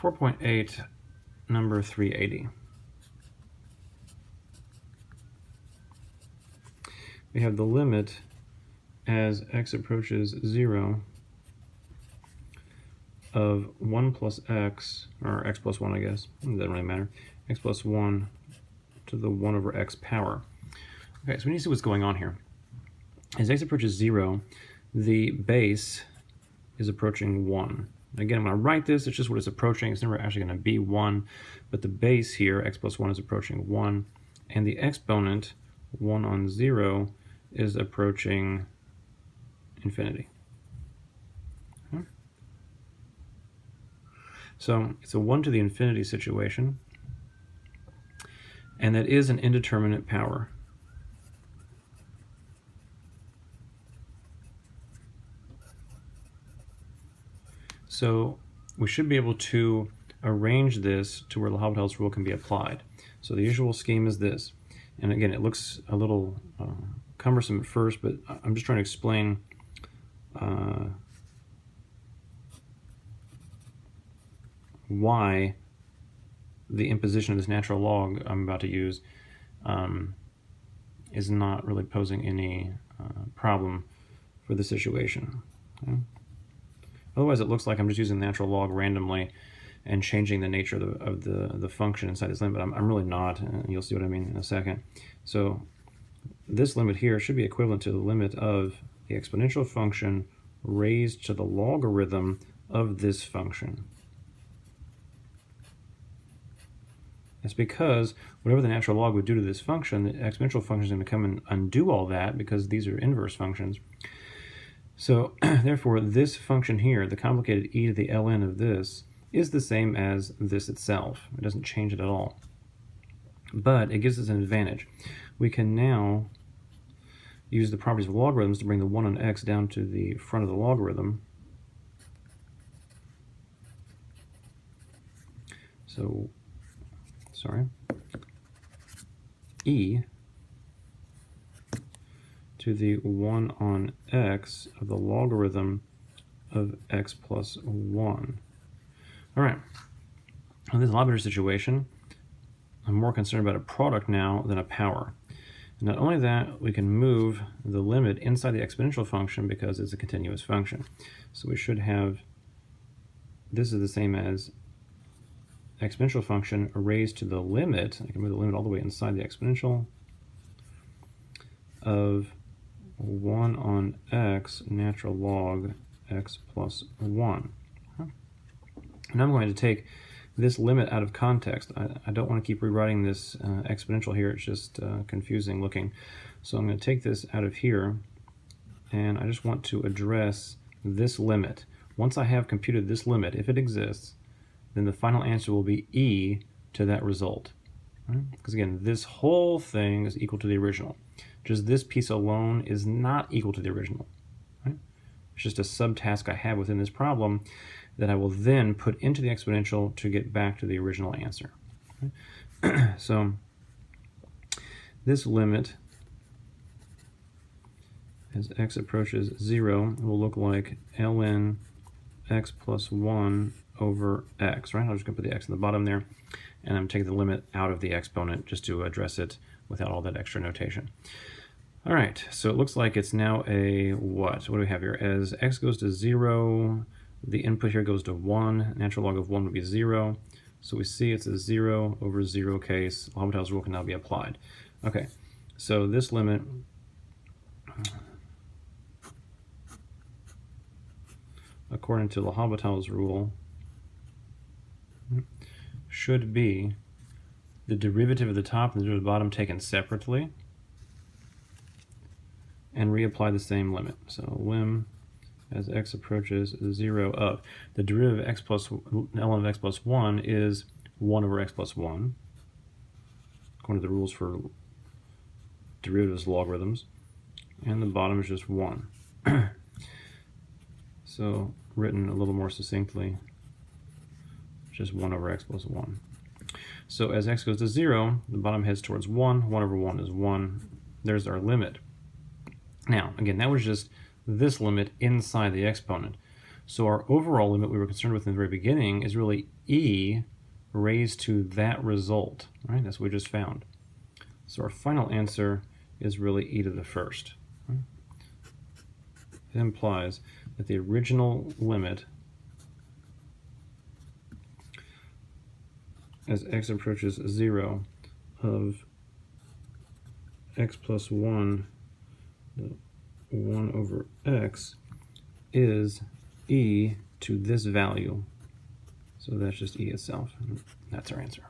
4.8, number 380. We have the limit as x approaches 0 of 1 plus x, or x plus 1, I guess, it doesn't really matter, x plus 1 to the 1 over x power. Okay, so we need to see what's going on here. As x approaches 0, the base is approaching 1. Again, when I write this, it's just what it's approaching. It's never actually going to be 1, but the base here, x plus 1, is approaching 1, and the exponent, 1 on 0, is approaching infinity. Okay. So it's a 1 to the infinity situation, and that is an indeterminate power. So we should be able to arrange this to where L'Hopital's rule can be applied. So the usual scheme is this. And again, it looks a little cumbersome at first, but I'm just trying to explain why the imposition of this natural log I'm about to use is not really posing any problem for the situation. Okay? Otherwise, it looks like I'm just using the natural log randomly and changing the nature of the function inside this limit, but I'm really not, and you'll see what I mean in a second. So this limit here should be equivalent to the limit of the exponential function raised to the logarithm of this function. That's because whatever the natural log would do to this function, the exponential function is going to come and undo all that because these are inverse functions. So therefore, this function here, the complicated e to the ln of this, is the same as this itself. It doesn't change it at all. But it gives us an advantage. We can now use the properties of logarithms to bring the 1 on x down to the front of the logarithm. So, e to the 1 on x of the logarithm of x plus 1. All right, in this L'Hopital situation, I'm more concerned about a product now than a power. And not only that, we can move the limit inside the exponential function because it's a continuous function. So we should have, this is the same as exponential function raised to the limit. I can move the limit all the way inside the exponential of 1 on x natural log x plus 1. Now I'm going to take this limit out of context. I don't want to keep rewriting this exponential here. It's just confusing looking. So I'm going to take this out of here, and I just want to address this limit. Once I have computed this limit, if it exists, then the final answer will be e to that result. Because again, this whole thing is equal to the original. Just this piece alone is not equal to the original. Right? It's just a subtask I have within this problem that I will then put into the exponential to get back to the original answer. Okay? So this limit, as x approaches 0, will look like ln x plus 1 over x, right? I'm just going to put the x in the bottom there, and I'm taking the limit out of the exponent just to address it without all that extra notation. All right, so it looks like it's now a what? What do we have here? As x goes to 0, the input here goes to 1. Natural log of 1 would be 0. So we see it's a 0 over 0 case. L'Hopital's rule can now be applied. Okay, so this limit according to L'Hopital's rule should be the derivative of the top and the derivative of the bottom taken separately and reapply the same limit. So lim as x approaches 0 of the derivative of x plus ln of x plus 1 is 1 over x plus 1 according to the rules for derivatives logarithms, and the bottom is just 1. So written a little more succinctly, just 1 over x plus 1. So as x goes to 0, the bottom heads towards 1. 1 over 1 is 1. There's our limit. Now, again, that was just this limit inside the exponent. So our overall limit we were concerned with in the very beginning is really e raised to that result, right? That's what we just found. So our final answer is really e to the first. Right? It implies that the original limit as x approaches 0 of x plus 1, 1 over x, is e to this value. So that's just e itself. That's our answer.